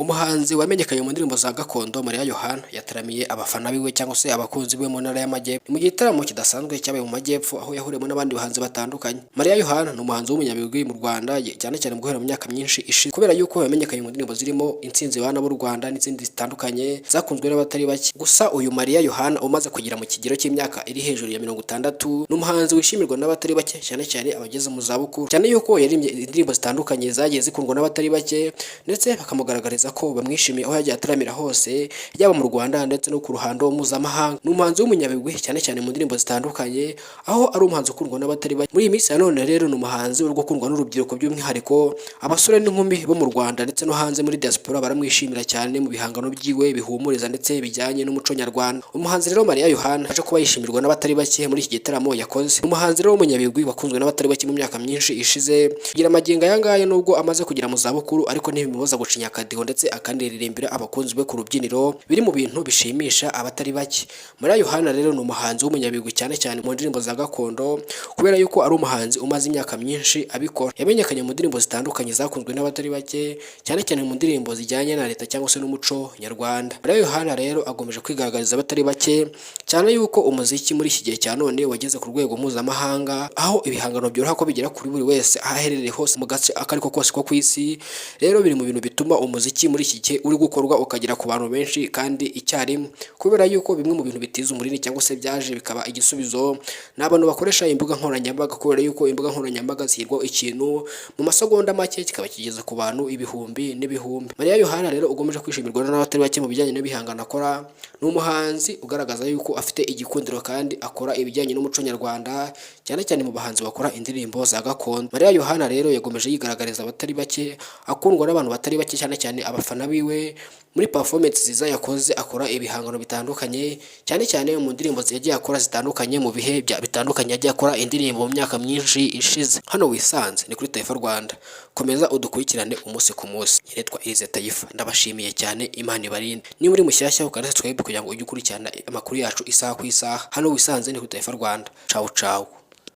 Umuhanzi wamenyekanye mu ndirimbo za gakondo Mariya Yohana yataramiye abafana biwe cyangwa se abakunzi biwe mu ntara y'Amajyepfo mu gitaramo kidasanzwe cyabaye mu Majyepfo, aho yahuriyemo n'abandi bahanzi batandukanye. Mariya Yohana ni umuhanzi w'umunyabigwi mu Rwanda, cyane cyane mu guhera mu myaka myinshi ishize, kubera yuko yamenyekanye mu ndirimbo zirimo Intsinzi y'abana b'u Rwanda n'izindi zitandukanye zakunzwe n'abatari bake. Gusa uyu Mariya Yohana umaze kugera mu kigero cy'imyaka iri hejuru ya 60, ni umuhanzi wishimirwa n'abatari bake, cyane cyane abageze mu zabukuru, cyane yuko yaririmbye indirimbo zitandukanye zagiye zikundwa n'abatari bake, ndetse bakamugaragariza ko bamwishimiye aho yagiye ataramira hose, yaba mu Rwanda ndetse no ku ruhando mpuzamahanga. Ni umuhanzi w'umunyabigwi cyane cyane mu ndirimbo zitandukanye, aho ari umuhanzi ukundwa n'abatari bake. Muri iyi minsi ya none rero ni umuhanzi uri gukundwa n'urubyiruko, by'umwihariko abasore n'inkumi bo mu Rwanda ndetse no hanze muri diaspora baramwishimira cyane mu bihangano byiwe bihumuriza ndetse bijyanye n'umuco nyarwanda. Umuhanzi rero Mariya Yohana aje kuba yishimirwa n'abatari bake muri iki gitaramo yakoze. Umuhanzi rero w'umunyabigwi wakunzwe n'abatari bake mu myaka myinshi ishize, kugira amagingo aya ngaya nubwo amaze kugera mu zabukuru, ariko ntibimubuza gucinya akadiho ndetse akaniririmbira abakunzi be ku rubyiniro, biri mu bintu bishimisha abatari bake. Mariya Yohana rero ni umuhanzi w'umunyabigwi cyane cyane mu ndirimbo za gakondo, kubera yuko ari umuhanzi umaze imyaka myinshi abikora. Yamenyekanye mu ndirimbo zitandukanye zakunzwe n'abatari bake, cyane cyane mu ndirimbo zijyanye na leta cyangwa se n'umuco nyarwanda. Mariya Yohana rero agomeje kwigaragariza abatari bake, cyane yuko umuziki muri iki gihe cya none wageze ku rwego mpuzamahanga, aho ibihangano byoroha ko bigera kuri buri wese aho aherereye hose mu gace akariko kose ko ku isi. Rero biri mu bintu bituma umuziki muri iki gihe uri gukorwa ukagera ku bantu benshi kandi icyarimwe, kubera yuko bimwe mu bintu bitiza umurindi cyangwa se byaje bikaba igisubizo ni abantu bakoresha imbuga nkoranyambaga, kubera yuko imbuga nkoranyambaga zihirwa ikintu mu masegonda make kikaba kigeza ku bantu ibihumbi n'ibihumbi. Mariya Yohana rero ugomeje kwishimirwa n'abatari bake mu bijyanye n'ibihangano akora. Ni umuhanzi ugaragaza yuko afite igikundiro kandi akora ibijyanye n'umuco nyarwanda, cyane cyane mu bahanzi bakora indirimbo za gakondo. Mariya Yohana rero yagomeje yigaragariza abatari bake, akundwa n'abantu batari bake, cyane cyane abafana biwe. Muri performance ziza yakoze akora ibihangano bitandukanye, cyane cyane mu ndirimbo yagiye akora zitandukanye mu bihe bitandukanye, yagiye akora indirimbo mu myaka myinshi ishize. Hano wisanze ni kuri Taifa Rwanda, komeza udukurikirane umunsi ku munsi. Nitwa Irize Taifa, ndabashimiye cyane, Imana ibarinde. Niba uri mushyashya ukanda subscribe kugira ngo ujye ukurikirana amakuru yacu isaha ku isaha. Hano wisanze ni kuri Taifa Rwanda. Ciao ciao.